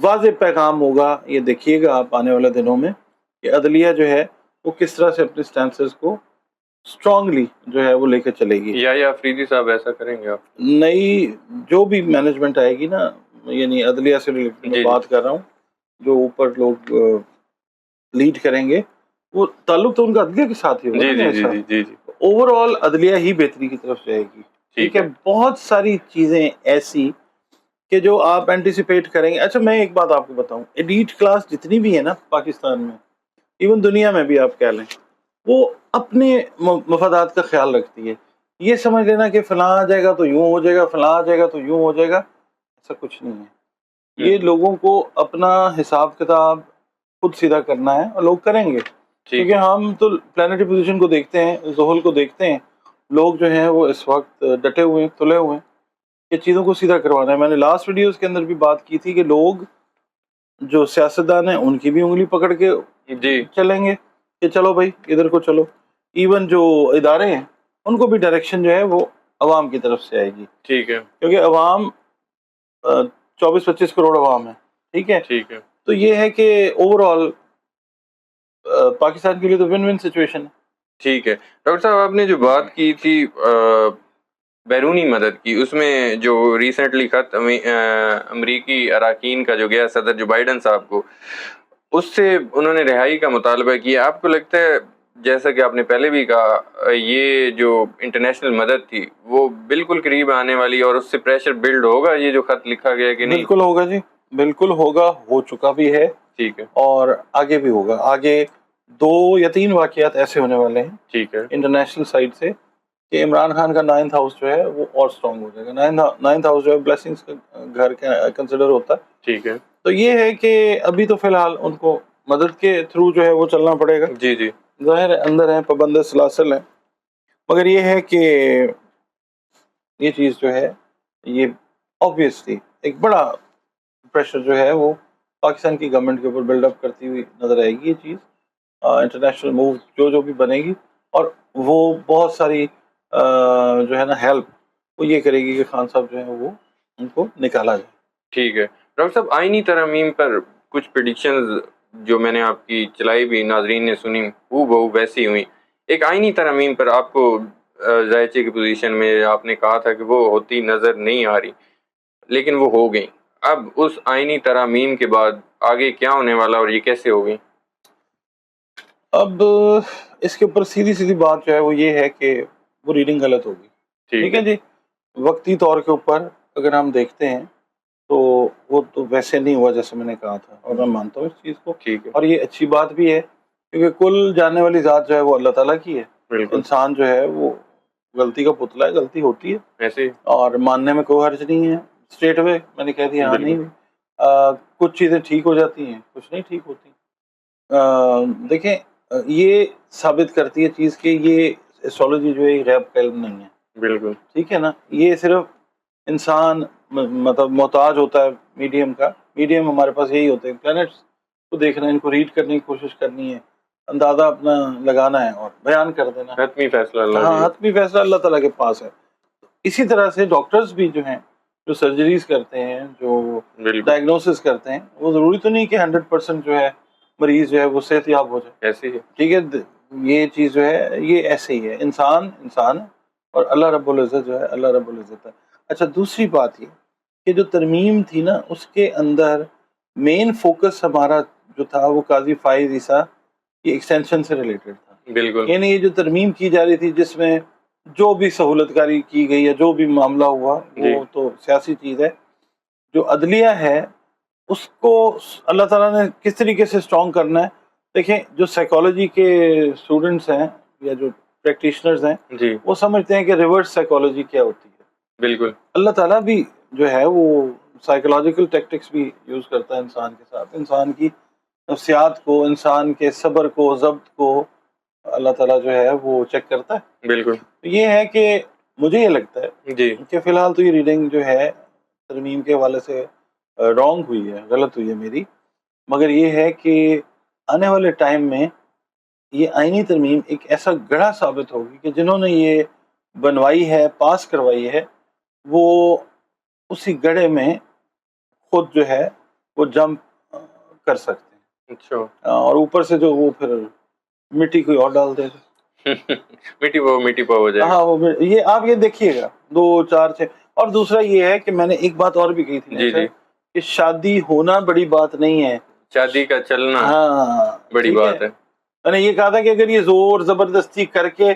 واضح پیغام ہوگا، یہ دیکھیے گا آپ آنے والے دنوں میں کہ عدلیہ جو ہے وہ کس طرح سے اپنے سٹینسز کو اسٹرانگلی جو ہے وہ لے کے چلے گی. یا افریدی صاحب ایسا کریں گے آپ؟ نئی جو بھی مینجمنٹ آئے گی نا، یعنی عدلیہ سے ریلیٹڈ میں بات کر رہا ہوں، جو اوپر لوگ لیڈ کریں گے وہ تعلق تو ان کا عدلیہ کے ساتھ ہی ہوگا. جی. اوور آل عدلیہ ہی بہتری کی طرف جائے گی. ٹھیک ہے، بہت ساری چیزیں ایسی کہ جو آپ اینٹیسپیٹ کریں گے. اچھا میں ایک بات آپ کو بتاؤں، ایلیٹ کلاس جتنی بھی ہے نا پاکستان میں، ایون دنیا میں بھی آپ کہہ لیں، وہ اپنے مفادات کا خیال رکھتی ہے. یہ سمجھ لینا کہ فلاں آ جائے گا تو یوں ہو جائے گا، فلاں آ جائے گا تو یوں ہو جائے گا، ایسا کچھ نہیں ہے. یہ لوگوں کو اپنا حساب کتاب خود سیدھا کرنا ہے اور لوگ کریں گے. کیونکہ ہم تو پلانٹری پوزیشن کو دیکھتے ہیں، زحل کو دیکھتے ہیں، لوگ جو ہیں وہ اس وقت ڈٹے ہوئے ہیں، تلے ہوئے ہیں کہ چیزوں کو سیدھا کروانا ہے. میں نے لاسٹ ویڈیوز کے اندر بھی بات کی تھی کہ لوگ جو سیاستدان ہیں ان کی بھی انگلی پکڑ کے چلیں گے کہ چلو بھائی ادھر کو چلو. ایون جو ادارے ہیں ان کو بھی ڈائریکشن جو ہے وہ عوام کی طرف سے آئے گی. ٹھیک ہے، کیونکہ عوام 24-25 کروڑ عوام ہے. ٹھیک ہے، تو یہ ہے کہ اوور آل پاکستان کے لیے تو ون ون سچویشن ہے. ٹھیک ہے ڈاکٹر صاحب، آپ نے جو بات کی تھی بیرونی مدد کی، اس میں جو ریسنٹلی خط امریکی اراکین کا جو گیا صدر جو بائیڈن صاحب کو، اس سے انہوں نے رہائی کا مطالبہ کیا. آپ کو لگتا ہے جیسا کہ آپ نے پہلے بھی کہا یہ جو انٹرنیشنل مدد تھی وہ بالکل قریب آنے والی اور اس سے پریشر بلڈ ہوگا یہ جو خط لکھا گیا کہ نہیں؟ بالکل ہوگا جی، بالکل ہوگا، ہو چکا بھی ہے. ٹھیک ہے، اور آگے بھی ہوگا. آگے 2 یا 3 واقعات ایسے ہونے والے ہیں ٹھیک ہے، انٹرنیشنل سائڈ سے کہ عمران خان کا 9th ہاؤس جو ہے وہ اور سٹرونگ ہو جائے گا. 9th ہاؤس جو ہے بلیسنگز کا گھر کنسیڈر ہوتا ہے. ٹھیک ہے، تو یہ ہے کہ ابھی تو فی الحال ان کو مدد کے تھرو جو ہے وہ چلنا پڑے گا. جی ظاہر ہے اندر ہیں، پابند سلاسل ہیں، مگر یہ ہے کہ یہ چیز جو ہے یہ obviously ایک بڑا پریشر جو ہے وہ پاکستان کی گورنمنٹ کے اوپر بلڈ اپ کرتی ہوئی نظر آئے گی. یہ چیز انٹرنیشنل موو جو بھی بنے گی اور وہ بہت ساری جو ہے نا ہیلپ وہ یہ کرے گی کہ خان صاحب جو ہیں وہ ان کو نکالا جائے. ٹھیک ہے ڈاکٹر صاحب، آئینی ترامیم پر کچھ پریڈکشنز جو میں نے آپ کی چلائی بھی ناظرین نے سنی وہ بہو ویسی ہوئی. ایک آئینی ترامیم پر آپ کو ذائچے کی پوزیشن میں آپ نے کہا تھا کہ وہ ہوتی نظر نہیں آ رہی، لیکن وہ ہو گئی. اب اس آئینی ترامیم کے بعد آگے کیا ہونے والا اور یہ کیسے ہوگی؟ اب اس کے اوپر سیدھی بات جو ہے وہ یہ ہے کہ وہ ریڈنگ غلط ہوگی. ٹھیک ہے جی، وقتی طور کے اوپر اگر ہم دیکھتے ہیں تو وہ تو ویسے نہیں ہوا جیسے میں نے کہا تھا، اور میں مانتا ہوں اس چیز کو. ٹھیک ہے، اور یہ اچھی بات بھی ہے کیونکہ کل جاننے والی ذات جو ہے وہ اللہ تعالیٰ کی ہے. بالکل، انسان جو ہے وہ غلطی کا پتلا ہے، غلطی ہوتی ہے ایسے اور ماننے میں کوئی حرج نہیں ہے. اسٹریٹ اوے میں نے کہہ دیا ہاں نہیں ہوئی. کچھ چیزیں ٹھیک ہو جاتی ہیں، کچھ نہیں ٹھیک ہوتی. دیکھیں یہ ثابت کرتی ہے چیز کہ یہ ایسٹرالوجی جو ہے یہ غیب کا علم نہیں ہے. بالکل، ٹھیک ہے نا، یہ صرف انسان مطلب محتاج ہوتا ہے میڈیم کا. میڈیم ہمارے پاس یہی ہوتے ہیں، پلانٹس کو دیکھنا ہے، ان کو ریڈ کرنے کی کوشش کرنی ہے، اندازہ اپنا لگانا ہے اور بیان کر دینا. حتمی فیصلہ اللہ ہاں، حتمی فیصلہ اللہ تعالیٰ کے پاس ہے. اسی طرح سے ڈاکٹرز بھی جو ہیں جو سرجریز کرتے ہیں، جو ڈائگنوسس کرتے ہیں، وہ ضروری تو نہیں کہ 100% جو ہے مریض جو ہے وہ صحت یاب ہو جائے. ایسے ہی. ٹھیک ہے، یہ چیز جو ہے یہ ایسے ہی ہے. انسان ہے اور اللہ رب العزت جو ہے اللہ رب العزت ہے. اچھا دوسری بات یہ کہ جو ترمیم تھی نا اس کے اندر مین فوکس ہمارا جو تھا وہ قاضی فائز عیسیٰ کی ایکسٹینشن سے ریلیٹڈ تھا. بالکل، یعنی یہ جو ترمیم کی جا رہی تھی جس میں جو بھی سہولت کاری کی گئی ہے، جو بھی معاملہ ہوا وہ تو سیاسی چیز ہے. جو عدلیہ ہے اس کو اللہ تعالیٰ نے کس طریقے سے اسٹرانگ کرنا ہے. دیکھیں جو سائیکالوجی کے اسٹوڈنٹس ہیں یا جو پریکٹیشنرز ہیں وہ سمجھتے ہیں کہ ریورس سائیکالوجی کیا ہوتی ہے. بالکل، اللہ تعالیٰ بھی جو ہے وہ سائیکولوجیکل ٹیکٹکس بھی یوز کرتا ہے انسان کے ساتھ. انسان کی نفسیات کو، انسان کے صبر کو، ضبط کو اللہ تعالیٰ جو ہے وہ چیک کرتا ہے. بالکل، یہ ہے کہ مجھے یہ لگتا ہے جی کہ فی الحال تو یہ ریڈنگ جو ہے ترمیم کے حوالے سے رانگ ہوئی ہے، غلط ہوئی ہے میری. مگر یہ ہے کہ آنے والے ٹائم میں یہ آئینی ترمیم ایک ایسا گڑھا ثابت ہوگی کہ جنہوں نے یہ بنوائی ہے، پاس کروائی ہے، وہ اسی گڑھے میں خود جو ہے وہ جمپ کر سکتے ہیں. اچھا اور اوپر سے جو وہ پھر مٹی کوئی اور ڈال دے گا. مٹی پاؤ ہو جائے گا. ہاں وہ یہ آپ یہ دیکھیے گا 2 4 6. اور دوسرا یہ ہے کہ میں نے ایک بات اور بھی کہی تھی جی جی کہ شادی ہونا بڑی بات نہیں ہے, شادی کا چلنا ہاں بڑی ٹھیک بات ہے. میں نے یہ کہا تھا کہ اگر یہ زور زبردستی کر کے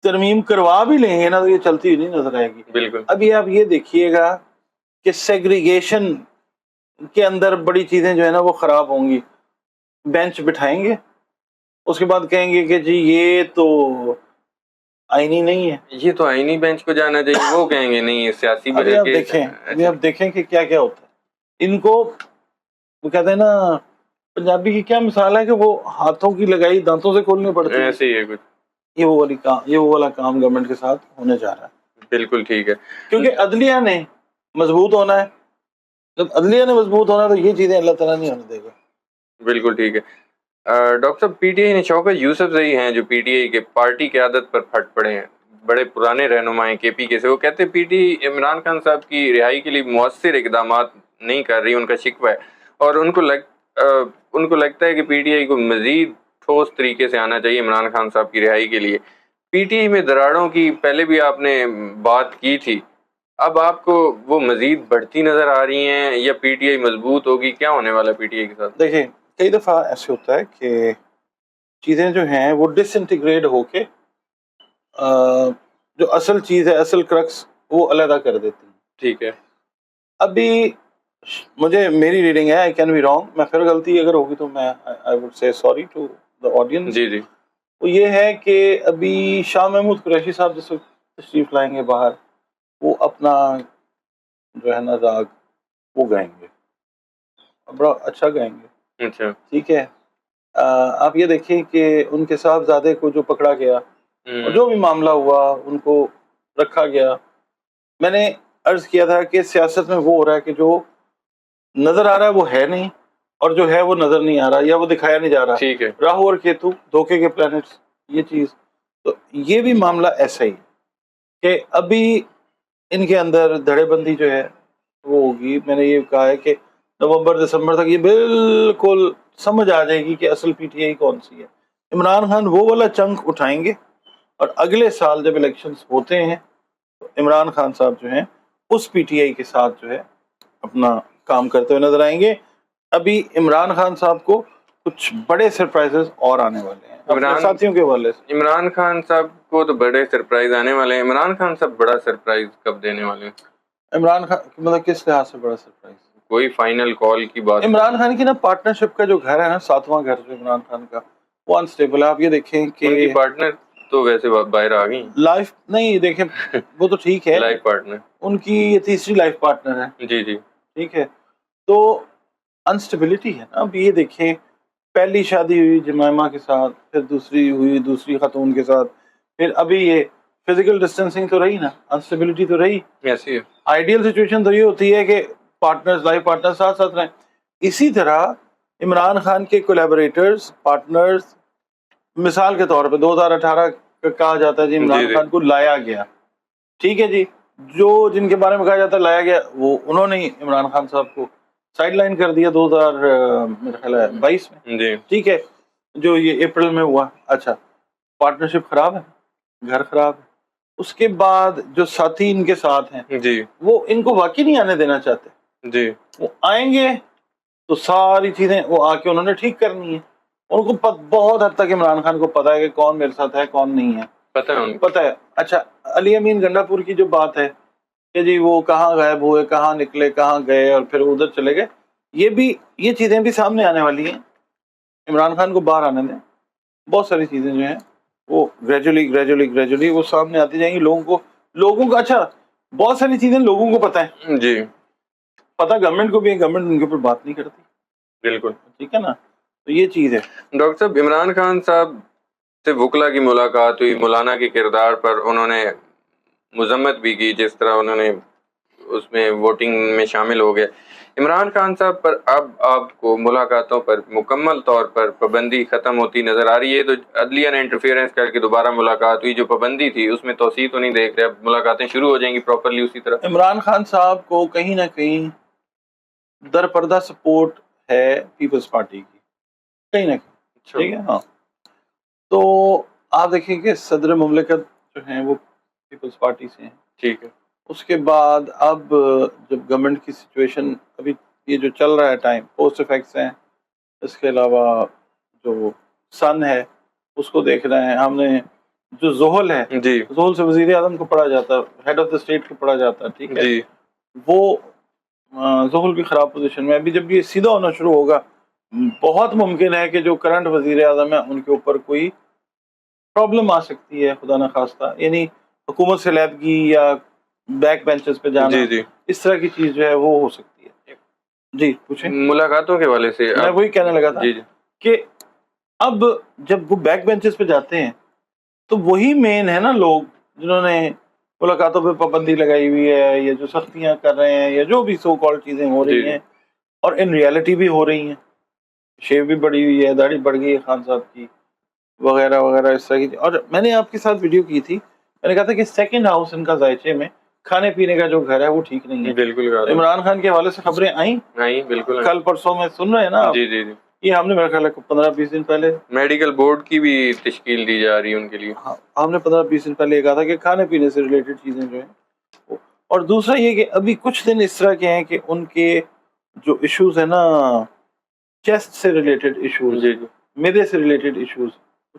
ترمیم کروا بھی لیں گے نا تو یہ چلتی ہوئی نہیں نظر آئے گی. بالکل ابھی آپ یہ دیکھیے گا کہ سیگریگیشن کے اندر بڑی چیزیں جو ہے نا وہ خراب ہوں گی. بینچ بٹھائیں گے, اس کے بعد کہیں گے کہ جی یہ تو آئینی نہیں ہے. یہ تو آئینی بینچ کو جانا چاہیے, وہ کہیں گے نہیں یہ سیاسی ابھی بجے آپ کے. دیکھیں آپ دیکھیں کہ کیا کیا ہوتا ہے. ان کو وہ کہتے ہیں نا پنجابی کی کیا مثال ہے کہ وہ ہاتھوں کی لگائی دانتوں سے کھولنی پڑتی ہے. ایسے ہی ہے کچھ. یہ وہ والا کام گورنمنٹ کے ساتھ ہونے جا رہا ہے. بالکل ٹھیک ہے. کیونکہ عدلیہ نے مضبوط ہونا ہے. جب عدلیہ نے مضبوط ہونا ہے تو یہ چیزیں اللہ تعالیٰ نہیں ہونے دے گا. بالکل ٹھیک ہے. ڈاکٹر صاحب پی ٹی آئی نے شوکت یوسف زئی ہیں جو پی ٹی آئی کے پارٹی قیادت پر پھٹ پڑے ہیں, بڑے پرانے رہنمائیں کے پی کے سے. وہ کہتے ہیں پی ٹی عمران خان صاحب کی رہائی کے لیے مؤثر اقدامات نہیں کر رہی, ان کا شکوہ ہے. اور ان کو لگتا ہے کہ پی ٹی آئی کو مزید ٹھوس طریقے سے آنا چاہیے عمران خان صاحب کی رہائی کے لیے. پی ٹی آئی میں دراڑوں کی پہلے بھی آپ نے بات کی تھی, اب آپ کو وہ مزید بڑھتی نظر آ رہی ہیں یا پی ٹی آئی مضبوط ہوگی؟ کیا ہونے والا ہے پی ٹی آئی کے ساتھ؟ دیکھیں کئی دفعہ ایسے ہوتا ہے کہ چیزیں جو ہیں وہ ڈس انٹیگریٹ ہو کے جو اصل چیز ہے, اصل کرکس, وہ علیحدہ کر دیتی ہیں. ٹھیک ہے. ابھی مجھے میری ریڈنگ ہے, آئی کین بی رانگ, میں پھر غلطی اگر ہوگی تو میں I would say sorry to the audience. جی جی وہ یہ ہے کہ ابھی شاہ محمود قریشی صاحب جس وقت تشریف لائیں گے باہر, وہ اپنا جو ہے نا راگ وہ گائیں گے, بڑا اچھا گائیں گے. اچھا ٹھیک ہے. آپ یہ دیکھیں کہ ان کے صاحبزادے کو جو پکڑا گیا اور جو بھی معاملہ ہوا ان کو رکھا گیا. میں نے عرض کیا تھا کہ سیاست میں وہ ہو رہا ہے کہ جو نظر آ رہا ہے وہ ہے نہیں, اور جو ہے وہ نظر نہیں آ رہا یا وہ دکھایا نہیں جا رہا. ٹھیک ہے. راہو اور کیتو دھوکے کے پلانٹس, یہ چیز. تو یہ بھی معاملہ ایسا ہی کہ ابھی ان کے اندر دھڑے بندی جو ہے وہ ہوگی. میں نے یہ کہا ہے کہ نومبر دسمبر تک یہ بالکل سمجھ آ جائے گی کہ اصل پی ٹی آئی کون سی ہے. عمران خان وہ والا چنک اٹھائیں گے, اور اگلے سال جب الیکشنز ہوتے ہیں تو عمران خان صاحب جو ہیں اس پی ٹی آئی کے ساتھ جو ہے اپنا کام کرتے ہوئے نظر آئیں گے. ابھی عمران خان صاحب کو کچھ بڑے سرپرائزز اور آنے والے ہیں اپنے ساتھیوں کے حوالے سے. عمران خان صاحب کو تو بڑے سرپرائز آنے والے ہیں. عمران خان صاحب بڑا سرپرائز کب دینے والے ہیں؟ عمران خان مطلب کس لحاظ سے بڑا سرپرائز؟ کوئی فائنل کال کی بات؟ عمران خان کی نا پارٹنرشپ کا جو گھر ہے نا, 7واں گھر جو عمران خان کا, وہ انسٹیبل ہے. آپ یہ دیکھیں کہ ان کی پارٹنر تو ویسے باہر آ گئی لائف نہیں, دیکھیں وہ تو ٹھیک ہے, لائف پارٹنر ان کی یہ تیسری لائف پارٹنر ہے. جی جی ٹھیک ہے. تو انسٹیبلٹی ہے نا. اب یہ دیکھیں پہلی شادی ہوئی جمائمہ کے ساتھ, پھر دوسری ہوئی دوسری خاتون کے ساتھ, پھر ابھی یہ فزیکل ڈسٹینسنگ تو رہی نا, انسٹیبلٹی تو رہی. ایسی ہے. آئیڈیل سچویشن تو یہ ہوتی ہے کہ پارٹنرز لائف پارٹنر ساتھ ساتھ رہیں. اسی طرح عمران خان کے کولیبوریٹرز پارٹنرز, مثال کے طور پہ 2018 کہا جاتا ہے جی عمران خان کو لایا گیا. ٹھیک ہے جی, جو جن کے بارے میں کہا جاتا ہے لایا گیا, وہ انہوں نے عمران خان صاحب کو سائڈ لائن کر دیا 2022 میں. جی ٹھیک ہے, جو یہ اپریل میں ہوا. اچھا, پارٹنرشپ خراب ہے, گھر خراب ہے. اس کے بعد جو ساتھی ان کے ساتھ ہیں جی وہ ان کو واقعی نہیں آنے دینا چاہتے. جی وہ آئیں گے تو ساری چیزیں وہ آ کے انہوں نے ٹھیک کرنی ہے. ان کو بہت حد تک عمران خان کو پتا ہے کہ کون میرے ساتھ ہے کون نہیں ہے, پتہ ہے. اچھا, علی امین گنڈا پور کی جو بات ہے کہ جی وہ کہاں غائب ہوئے, کہاں نکلے, کہاں گئے اور پھر ادھر چلے گئے, یہ چیزیں بھی سامنے آنے والی ہیں. عمران خان کو باہر آنے دیں. بہت ساری چیزیں جو ہیں وہ گریجولی وہ سامنے آتی جائیں گی. لوگوں کو اچھا بہت ساری چیزیں لوگوں کو پتہ ہے. جی پتہ گورنمنٹ کو بھی ہے, گورنمنٹ ان کے اوپر بات نہیں کرتی. بالکل ٹھیک ہے نا. تو یہ چیز ہے. ڈاکٹر صاحب عمران خان صاحب سے وکلا کی ملاقات ہوئی, مولانا کے کردار پر انہوں نے مذمت بھی کی, جس طرح انہوں نے اس میں ووٹنگ میں شامل ہو گئے. عمران خان صاحب پر اب آپ کو ملاقاتوں پر مکمل طور پر پابندی ختم ہوتی نظر آ رہی ہے؟ تو عدلیہ نے انٹرفیئرنس کر کے دوبارہ ملاقات ہوئی, جو پابندی تھی اس میں توسیع تو نہیں دیکھ رہے, اب ملاقاتیں شروع ہو جائیں گی پراپرلی اسی طرح؟ عمران خان صاحب کو کہیں نہ کہیں درپردہ سپورٹ ہے پیپلز پارٹی کی کہیں نہ کہیں، ٹھیک ہے. ہاں تو آپ دیکھیں کہ صدر مملکت جو ہیں وہ پیپلز پارٹی سے ہیں. ٹھیک ہے. اس کے بعد اب جب گورنمنٹ کی سچویشن ابھی یہ جو چل رہا ہے ٹائم، پوسٹ افیکٹس ہیں، اس کے علاوہ جو سن ہے اس کو دیکھ رہے ہیں ہم نے. جو زحل ہے، جی زحل سے وزیر اعظم کو پڑھا جاتا ہے، ہیڈ آف دا اسٹیٹ کو پڑھا جاتا ہے، ٹھیک ہے. جی وہ زحل بھی خراب پوزیشن میں. ابھی جب یہ سیدھا ہونا شروع ہوگا بہت ممکن ہے کہ جو کرنٹ وزیر اعظم ہے ان کے اوپر کوئی پرابلم آ سکتی ہے، خدا نخواستہ، یعنی حکومت سے علیحدگی یا بیک بینچز پہ جانا، جی جی اس طرح کی چیز جو ہے وہ ہو سکتی ہے. جی پوچھیں. ملاقاتوں کے حوالے سے میں وہی کہنے لگا تھا جی جی کہ اب جب وہ بیک بینچز پہ جاتے ہیں تو وہی مین ہے نا لوگ جنہوں نے ملاقاتوں پہ پابندی لگائی ہوئی ہے، یا جو سختیاں کر رہے ہیں، یا جو بھی سو کال چیزیں ہو جی رہی جی ہیں، اور ان ریالٹی بھی ہو رہی ہیں. شیو بھی بڑی ہوئی ہے، داڑھی بڑھ گئی ہے خان صاحب کی، وغیرہ وغیرہ اس طرح کی. اور میں نے آپ کے ساتھ ویڈیو کی تھی، میں نے کہا تھا کہ سیکنڈ ہاؤس ان کا ذائچے میں کھانے پینے کا جو گھر ہے وہ ٹھیک نہیں ہے. بالکل عمران خان کے حوالے سے خبریں آئیں نہیں بالکل کل پرسوں میں سن رہے ہیں نا آپ. جی جی جی یہ ہم نے میرا خیال ہے 15-20 دن پہلے میڈیکل بورڈ کی بھی تشکیل دی جا رہی ہے ان کے لیے. ہم نے 15-20 دن پہلے یہ کہا تھا کہ کھانے پینے سے ریلیٹڈ چیزیں جو ہیں. اور دوسرا یہ کہ ابھی کچھ دن اس طرح کے ہیں کہ ان کے جو ایشوز ہیں نا، چیسٹ سے ریلیٹڈ ایشوز، جی جی میدے سے ریلیٹڈ ایشوز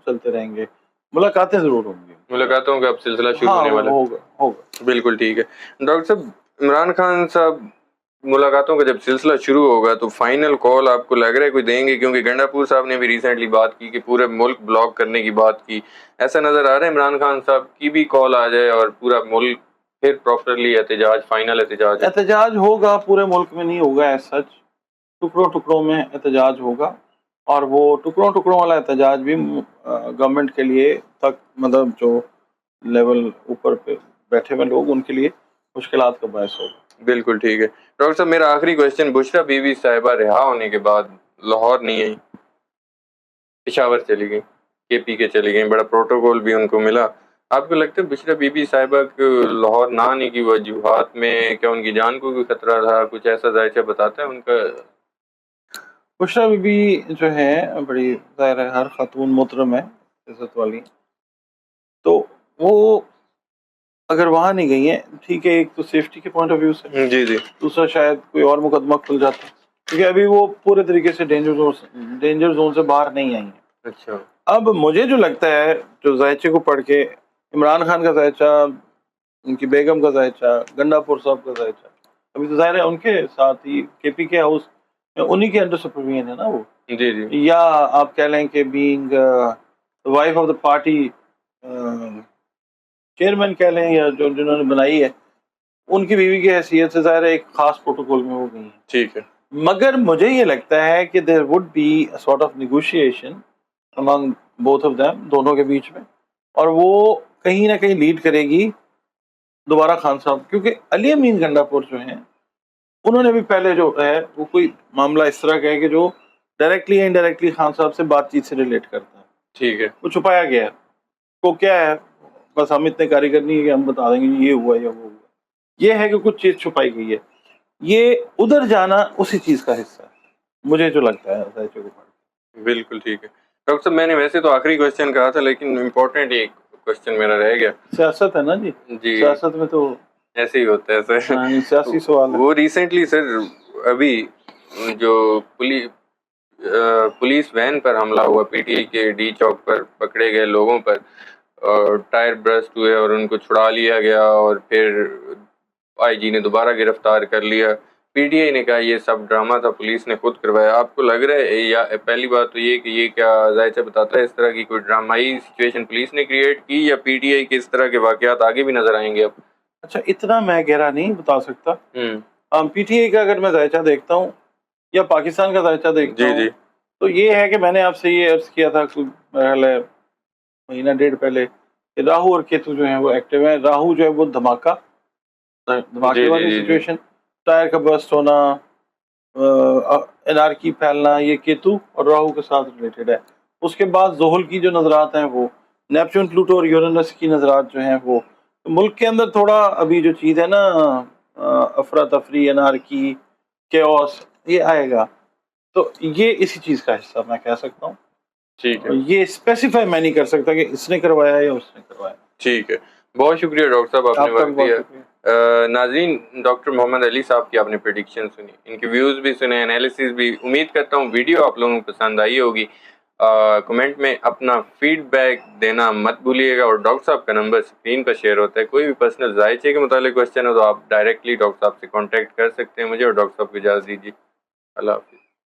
چلتے رہیں گے. ملاقاتیں ضرور ہوں گی، ملاقاتوں کا اب سلسلہ شروع ہاں ہونے والا ہے. ہوگا. بالکل ٹھیک ہے ڈاکٹر صاحب. عمران خان صاحب ملاقاتوں کا جب سلسلہ شروع ہوگا تو فائنل کال آپ کو لگ رہا ہے کوئی دیں گے؟ کیونکہ گنڈا پور صاحب نے بھی ریسنٹلی بات کی کہ پورے ملک بلاک کرنے کی بات کی. ایسا نظر آ رہا ہے عمران خان صاحب کی بھی کال آ جائے اور پورا ملک پھر پراپرلی احتجاج، فائنل احتجاج ہوگا. پورے ملک میں نہیں ہوگا ایز سچ، ٹکڑوں ٹکڑوں میں احتجاج ہوگا. اور وہ ٹکڑوں ٹکڑوں والا احتجاج بھی گورنمنٹ کے لیے تک، مطلب جو لیول اوپر پہ بیٹھے ہوئے لوگ ان کے لیے مشکلات کا باعث ہوگا. بالکل ٹھیک ہے ڈاکٹر صاحب. میرا آخری کوشچن، بشرا بی بی صاحبہ رہا ہونے کے بعد لاہور نہیں آئی، پشاور چلی گئی، کے پی کے چلی گئی، بڑا پروٹوکول بھی ان کو ملا. آپ کو لگتا ہے بشرا بی بی صاحبہ کو لاہور نہ آنے کی وجوہات میں کیا ان کی جان کو کوئی خطرہ تھا؟ کچھ ایسا ذائچہ بتاتا ہے ان کا؟ بشرا بی بی جو ہے بڑی ظاہر ہے ہر خاتون محترم ہے، عزت والی. تو وہ اگر وہاں نہیں گئی ہیں، ٹھیک ہے، ایک تو سیفٹی کے پوائنٹ آف ویو سے، جی جی دوسرا شاید کوئی اور مقدمہ کھل جاتا، کیونکہ ابھی وہ پورے طریقے سے ڈینجر زون سے باہر نہیں آئی ہیں. اچھا. اب مجھے جو لگتا ہے، جو ذائچے کو پڑھ کے، عمران خان کا ذائچہ، ان کی بیگم کا ذائچہ، گنڈا پور صاحب کا ذائچہ، ابھی تو ظاہر ہے ان کے ساتھ ہی کے پی کے ہاؤس انہی کے انڈر سپرویژن ہے نا وہ. جی جی یا آپ کہہ لیں کہ being wife of the party chairman کہہ لیں، یا جو جنہوں نے بنائی ہے، ان کی بیوی کی حیثیت سے ظاہر ہے ایک خاص پروٹوکول میں ہو گئی ہیں. ٹھیک ہے. مگر مجھے یہ لگتا ہے کہ there would be sort of negotiation among both of them, دونوں کے بیچ میں، اور وہ کہیں نہ کہیں لیڈ کرے گی دوبارہ خان صاحب. کیونکہ علی امین گنڈا پور جو ہیں انہوں نے بھی پہلے جو ہے وہ کوئی معاملہ اس طرح کا ہے کہ جو ڈائریکٹلی یا انڈائریکٹلی خان صاحب سے بات چیت سے ریلیٹ کرتا ہے. ٹھیک ہے. وہ چھپایا گیا ہے. وہ کیا ہے، بس ہم اتنے کاریگر نہیں ہے کہ ہم بتا دیں گے یہ ہوا یا وہ ہوا. یہ ہے کہ کچھ چیز چھپائی گئی ہے. یہ ادھر جانا اسی چیز کا حصہ ہے، مجھے جو لگتا ہے. بالکل ٹھیک ہے ڈاکٹر صاحب. میں نے ویسے تو آخری کوشچن کہا تھا، لیکن امپورٹنٹ ایک کوشچن میرا رہ گیا. سیاست ہے نا جی، جی سیاست میں تو ایسے ہی ہوتا ہے سر. سیاسی سوال ہے. وہ ریسنٹلی سر ابھی جو پولیس وین پر حملہ ہوا، پی ٹی آئی کے ڈی چوک پر پکڑے گئے لوگوں پر، اور ٹائر برسٹ ہوئے اور ان کو چھڑا لیا گیا، اور پھر آئی جی نے دوبارہ گرفتار کر لیا. پی ٹی آئی نے کہا یہ سب ڈرامہ تھا، پولیس نے خود کروایا. آپ کو لگ رہا ہے، یا پہلی بات تو یہ کہ یہ کیا ذائچہ بتاتا ہے اس طرح کی کوئی ڈرامائی سچویشن پولیس نے کریٹ کی، یا پی ٹی آئی کے اس طرح کے واقعات آگے بھی نظر آئیں گے اب؟ اچھا، اتنا میں گہرا نہیں بتا سکتا. پی ٹی آئی کا اگر میں ذائچہ دیکھتا ہوں یا پاکستان کا ذائچہ دیکھتا جی ہوں جی تو یہ ہے کہ میں نے آپ سے یہ عرض کیا تھا میرا خیال ہے مہینہ ڈیڑھ پہلے کہ راہو اور کیتو جو ہیں وہ ایکٹیو ہیں. راہو جو ہے وہ دھماکہ والی سچویشن، ٹائر کا برسٹ ہونا، انارکی پھیلنا، یہ کیتو اور راہو کے ساتھ ریلیٹڈ ہے. اس کے بعد زحل کی جو نظرات ہیں وہ، نیپچون پلوٹو اور یورینس کی نظرات جو ہیں وہ، ملک کے اندر تھوڑا ابھی جو چیز ہے نا افراتفری، انارکی، کیوس، یہ آئے گا. تو یہ اسی چیز کا حصہ میں کہہ سکتا ہوں. ٹھیک ہے یہ اسپیسیفائی میں نہیں کر سکتا کہ اس نے کروایا یا اس نے کروایا. ٹھیک ہے. بہت شکریہ ڈاکٹر صاحب، آپ نے آپ کا بھی وقت بہت دیا. شکریہ. ناظرین، ڈاکٹر محمد علی صاحب کی آپ نے پریڈکشن سنی، ان کے ویوز بھی سنے، انالیسز بھی. امید کرتا ہوں ویڈیو آپ لوگوں کو پسند آئی ہوگی. کمنٹ میں اپنا فیڈ بیک دینا مت بھولیے گا، اور ڈاکٹر صاحب کا نمبر اسکرین پر شیئر ہوتا ہے. کوئی بھی پرسنل ذائچے کے متعلق کوشچن ہو تو آپ ڈائریکٹلی ڈاکٹر صاحب سے کانٹیکٹ کر سکتے ہیں مجھے، اور ڈاکٹر صاحب کو اجازت دیجیے. اللہ حافظ.